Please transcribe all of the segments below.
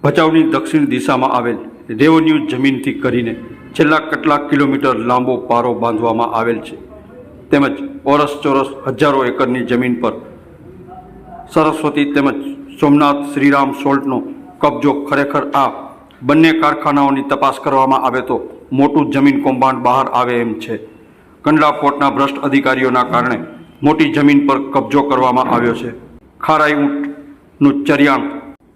ભચાઉની દક્ષિણ દિશામાં આવેલ રેવન્યુ જમીનથી કરીને છેલ્લા કેટલાક કિલોમીટર લાંબો પારો બાંધવામાં આવેલ છે, તેમજ ઓરસ ચોરસ હજારો એકરની જમીન પર સરસ્વતી તેમજ સોમનાથ શ્રીરામ સોલ્ટનો કબજો ખરેખર આ બંને કારખાનાઓની તપાસ કરવામાં આવે તો મોટું જમીન કૌભાંડ બહાર આવે એમ છે. કંડલા પોર્ટના ભ્રષ્ટ અધિકારીઓના કારણે મોટી જમીન પર કબજો કરવામાં આવ્યો છે. ખારાઈ ઊંટનું ચરિયાણ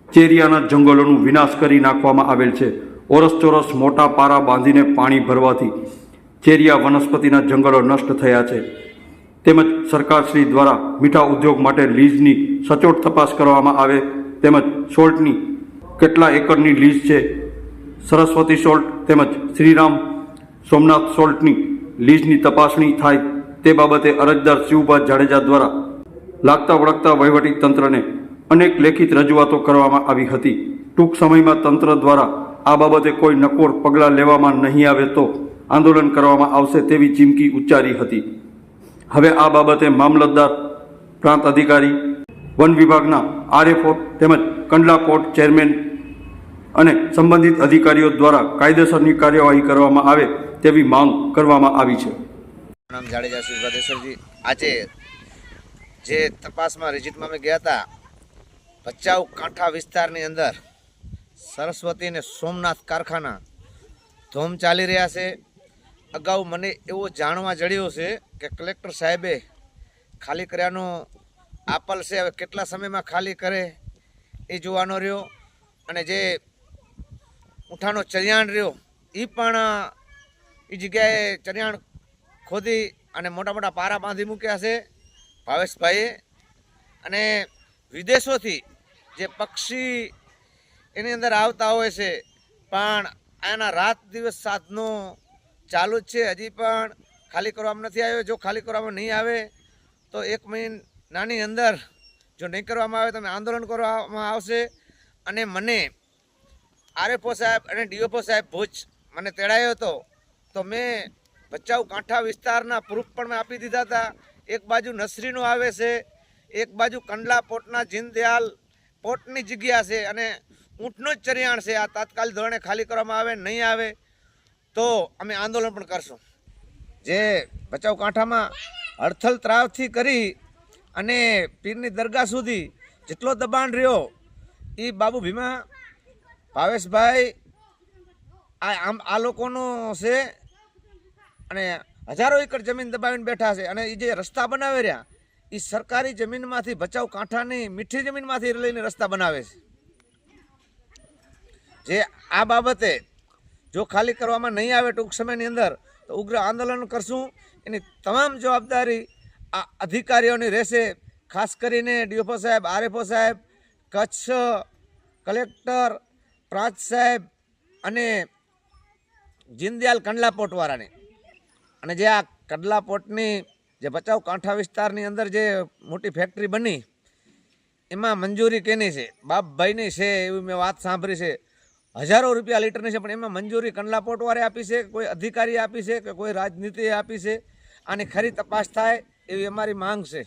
ચેરિયાના જંગલોનું વિનાશ કરી નાખવામાં આવેલ છે. ઓરસ ચોરસ મોટા પારા બાંધીને પાણી ભરવાથી ચેરિયા વનસ્પતિના જંગલો નષ્ટ થયા છે. તેમજ સરકારશ્રી દ્વારા મીઠા ઉદ્યોગ માટે લીઝની સચોટ તપાસ કરવામાં આવે, તેમજ સોલ્ટની કેટલા એકરની લીઝ છે, સરસ્વતી સોલ્ટ તેમજ શ્રીરામ સોમનાથ સોલ્ટની લીઝની તપાસણી થાય તે બાબતે અરજદાર શિવભા જાડેજા દ્વારા લાગતા વળગતા વહીવટી તંત્રને અનેક લેખિત રજૂઆતો કરવામાં આવી હતી. ટૂંક સમયમાં તંત્ર દ્વારા આ બાબતે કોઈ નકોર પગલાં લેવામાં નહીં આવે તો આંદોલન કરવામાં આવશે તેવી ચીમકી ઉચ્ચારી હતી. હવે આ બાબતે મામલતદાર, પ્રાંત અધિકારી, વન વિભાગના આરએફઓ તેમજ કંડલા પોર્ટ ચેરમેન અને સંબંધિત અધિકારીઓ દ્વારા કાયદેસરની કાર્યવાહી કરવામાં આવે તેવી માંગ કરવામાં આવી છે. નામ જાડેજા સુભાદેશ્વરજી. આજે જે તપાસમાં રિજિટમાં અમે ગયા હતા, ભચાઉ કાંઠા વિસ્તારની અંદર સરસ્વતી અને સોમનાથ કારખાના ધોમ ચાલી રહ્યા છે. અગાઉ મને એવું જાણવા જડ્યું છે કે કલેક્ટર સાહેબે ખાલી કર્યાનો આપલ છે, હવે કેટલા સમયમાં ખાલી કરે એ જોવાનો રહ્યો. અને જે ઊંઠાનો ચરિયાણ રહ્યો એ પણ એ જગ્યાએ ચરિયાણ ખોદી અને મોટા મોટા પારા બાંધી મૂક્યા છે ભાવેશભાઈએ. અને વિદેશોથી જે પક્ષી એની અંદર આવતા હોય છે, પણ આના રાત દિવસ સાધનો ચાલુ જ છે, હજી પણ ખાલી કરવામાં નથી આવ્યો. જો ખાલી કરવામાં નહીં આવે તો 1 મહિનાની અંદર જો નહીં કરવામાં આવે તો આંદોલન કરવામાં આવશે. અને મને આરએફઓ સાહેબ અને ડીઓપો સાહેબ ભુજ મને તેડાયો હતો, તો મેં ભચાઉ કાંઠા વિસ્તારના પ્રૂફ પણ મેં આપી દીધા હતા. એક બાજુ નસરીનું આવે છે, એક બાજુ કંડલા પોર્ટના જીનદયાલ પોર્ટની જગ્યા છે, અને ઊંટનું જ ચરિયાણ છે. આ તાત્કાલિક ધોરણે ખાલી કરવામાં આવે, નહીં આવે તો અમે આંદોલન પણ કરશું. જે ભચાઉ કાંઠામાં હડથલ ત્રાવથી કરી અને પીરની દરગાહ સુધી જેટલો દબાણ રહ્યો એ બાબુ ભીમા, ભાવેશભાઈ, આ લોકોનો છે. અને હજારો એકર જમીન દબાવીને બેઠા છે. અને એ જે રસ્તા બનાવી રહ્યા એ સરકારી જમીનમાંથી, ભચાઉ કાંઠાની મીઠી જમીનમાંથી લઈને રસ્તા બનાવે છે. જે આ બાબતે જો ખાલી કરવામાં નહીં આવે ટૂંક સમયની અંદર તો ઉગ્ર આંદોલન કરશું. એની તમામ જવાબદારી આ અધિકારીઓની રહેશે, ખાસ કરીને ડીઓપો સાહેબ, આરએફઓ સાહેબ, કચ્છ કલેક્ટર, પ્રાંત સાહેબ અને જીનદયાલ કંડલા પોર્ટવાળાને. અને જે આ કંડલા પોર્ટની જે ભચાઉ કાંઠા વિસ્તારની અંદર જે મોટી ફેક્ટરી બની એમાં મંજૂરી કેની છે? બાપભાઈની છે એવી મેં વાત સાંભળી છે. હજારો રૂપિયા લીટરની છે, પણ એમાં મંજૂરી કંડલા પોર્ટવાળે આપી છે, કોઈ અધિકારીએ આપી છે કે કોઈ રાજનીતિએ આપી છે? આની ખરી તપાસ થાય એવી અમારી માંગ છે.